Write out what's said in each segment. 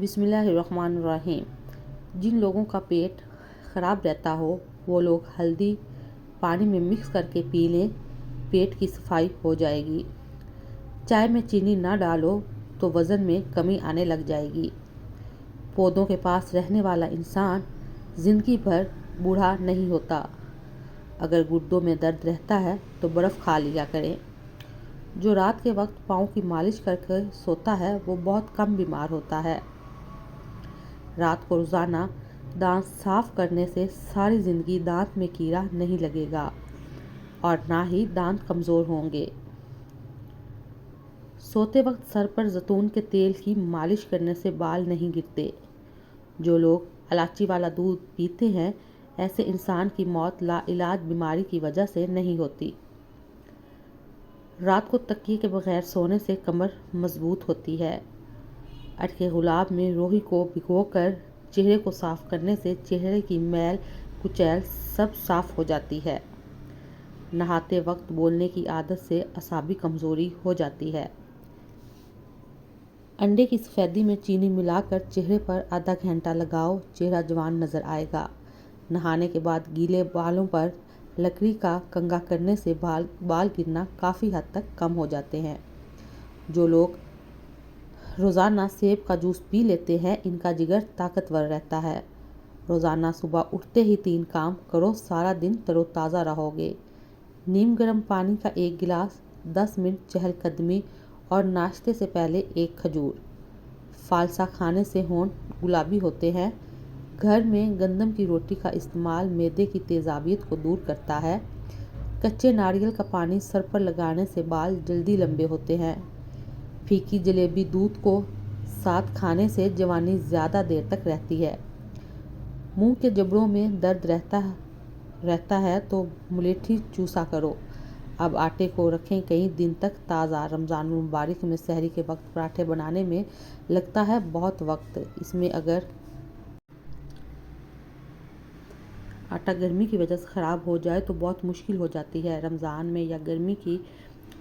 بسم اللہ الرحمن الرحیم۔ جن لوگوں کا پیٹ خراب رہتا ہو وہ لوگ ہلدی پانی میں مکس کر کے پی لیں، پیٹ کی صفائی ہو جائے گی۔ چائے میں چینی نہ ڈالو تو وزن میں کمی آنے لگ جائے گی۔ پودوں کے پاس رہنے والا انسان زندگی بھر بوڑھا نہیں ہوتا۔ اگر گردوں میں درد رہتا ہے تو برف کھا لیا کریں۔ جو رات کے وقت پاؤں کی مالش کر کے سوتا ہے وہ بہت کم بیمار ہوتا ہے۔ رات کو روزانہ دانت صاف کرنے سے ساری زندگی دانت میں کیڑا نہیں لگے گا اور نہ ہی دانت کمزور ہوں گے۔ سوتے وقت سر پر زیتون کے تیل کی مالش کرنے سے بال نہیں گرتے۔ جو لوگ الائچی والا دودھ پیتے ہیں ایسے انسان کی موت لا علاج بیماری کی وجہ سے نہیں ہوتی۔ رات کو تکیے کے بغیر سونے سے کمر مضبوط ہوتی ہے۔ عرق گلاب میں روئی کو بھگو کر چہرے کو صاف کرنے سے چہرے کی میل کچیل سب صاف ہو جاتی ہے۔ نہاتے وقت بولنے کی عادت سے اعصابی کمزوری ہو جاتی ہے۔ انڈے کی سفیدی میں چینی ملا کر چہرے پر آدھا گھنٹہ لگاؤ، چہرہ جوان نظر آئے گا۔ نہانے کے بعد گیلے بالوں پر لکڑی کا کنگھا کرنے سے بال گرنا کافی حد تک کم ہو جاتے ہیں۔ جو لوگ روزانہ سیب کا جوس پی لیتے ہیں ان کا جگر طاقتور رہتا ہے۔ روزانہ صبح اٹھتے ہی 3 کام کرو، سارا دن تر و تازہ رہو گے۔ نیم گرم پانی کا 1 گلاس، 10 منٹ چہل قدمی اور ناشتے سے پہلے 1 کھجور۔ فالسا کھانے سے ہونٹ گلابی ہوتے ہیں۔ گھر میں گندم کی روٹی کا استعمال معدے کی تیزابیت کو دور کرتا ہے۔ کچے ناریل کا پانی سر پر لگانے سے بال جلدی لمبے ہوتے ہیں۔ پھیکی جلیبی دودھ کو ساتھ کھانے سے جوانی زیادہ دیر تک رہتی ہے۔ منہ کے جبڑوں میں درد رہتا ہے تو ملیٹھی چوسا کرو۔ اب آٹے کو رکھیں کئی دن تک تازہ۔ رمضان المبارک میں سحری کے وقت پراٹھے بنانے میں لگتا ہے بہت وقت۔ اس میں اگر آٹا گرمی کی وجہ سے خراب ہو جائے تو بہت مشکل ہو جاتی ہے۔ رمضان میں یا گرمی کی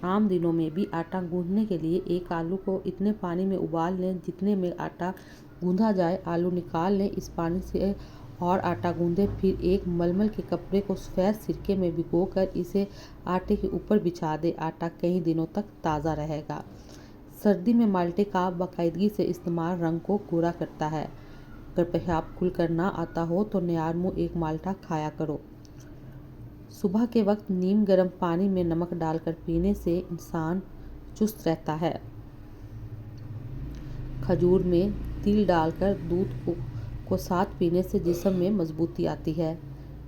عام دنوں میں بھی آٹا گوندھنے کے لیے 1 آلو کو اتنے پانی میں ابال لیں جتنے میں آٹا گوندھا جائے۔ آلو نکال لیں، اس پانی سے اور آٹا گوندھیں، پھر ایک ململ کے کپڑے کو سفید سرکے میں بھگو کر اسے آٹے کے اوپر بچھا دیں۔ آٹا کئی دنوں تک تازہ رہے گا۔ سردی میں مالٹے کا باقاعدگی سے استعمال رنگ کو گورا کرتا ہے۔ اگر پیشاب کھل کر نہ آتا ہو تو نیار منہ 1 مالٹا کھایا کرو۔ صبح کے وقت نیم گرم پانی میں نمک ڈال کر پینے سے انسان چست رہتا ہے۔ کھجور میں تل ڈال کر دودھ کو ساتھ پینے سے جسم میں مضبوطی آتی ہے،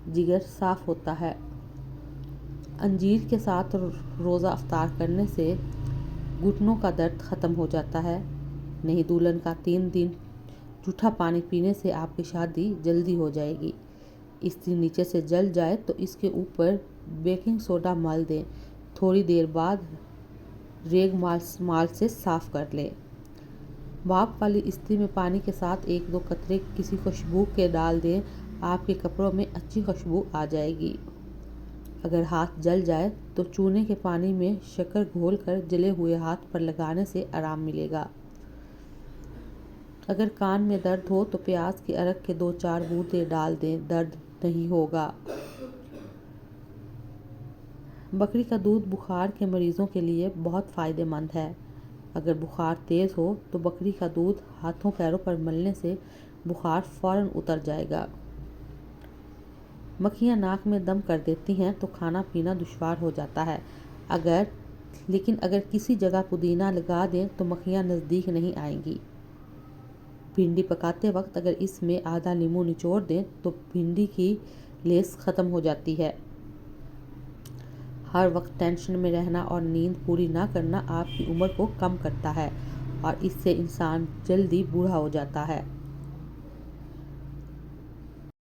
جگر صاف ہوتا ہے۔ انجیر کے ساتھ روزہ افطار کرنے سے گھٹنوں کا درد ختم ہو جاتا ہے۔ نئی دلہن کا 3 دن جھوٹا پانی پینے سے آپ کی شادی جلدی ہو جائے گی۔ استری نیچے سے جل جائے تو اس کے اوپر بیکنگ سوڈا مل دیں، تھوڑی دیر بعد ریگ مال سے صاف کر لیں۔ بھاپ والی استری میں پانی کے ساتھ 1-2 قطرے کسی خوشبو کے ڈال دیں، آپ کے کپڑوں میں اچھی خوشبو آ جائے گی۔ اگر ہاتھ جل جائے تو چونے کے پانی میں شکر گھول کر جلے ہوئے ہاتھ پر لگانے سے آرام ملے گا۔ اگر کان میں درد ہو تو پیاز کے عرق کے 2-4 بوندیں ڈال دیں، درد نہیں ہوگا۔ بکری کا دودھ بخار کے مریضوں کے لیے بہت فائدہ مند ہے۔ اگر بخار تیز ہو تو بکری کا دودھ ہاتھوں پیروں پر ملنے سے بخار فوراً اتر جائے گا۔ مکھیاں ناک میں دم کر دیتی ہیں تو کھانا پینا دشوار ہو جاتا ہے، لیکن اگر کسی جگہ پودینہ لگا دیں تو مکھیاں نزدیک نہیں آئیں گی۔ بھنڈی پکاتے وقت اگر اس میں آدھا لیموں نچوڑ دیں تو بھنڈی کی لیس ختم ہو جاتی ہے۔ ہر وقت ٹینشن میں رہنا اور نیند پوری نہ کرنا آپ کی عمر کو کم کرتا ہے اور اس سے انسان جلدی بوڑھا ہو جاتا ہے۔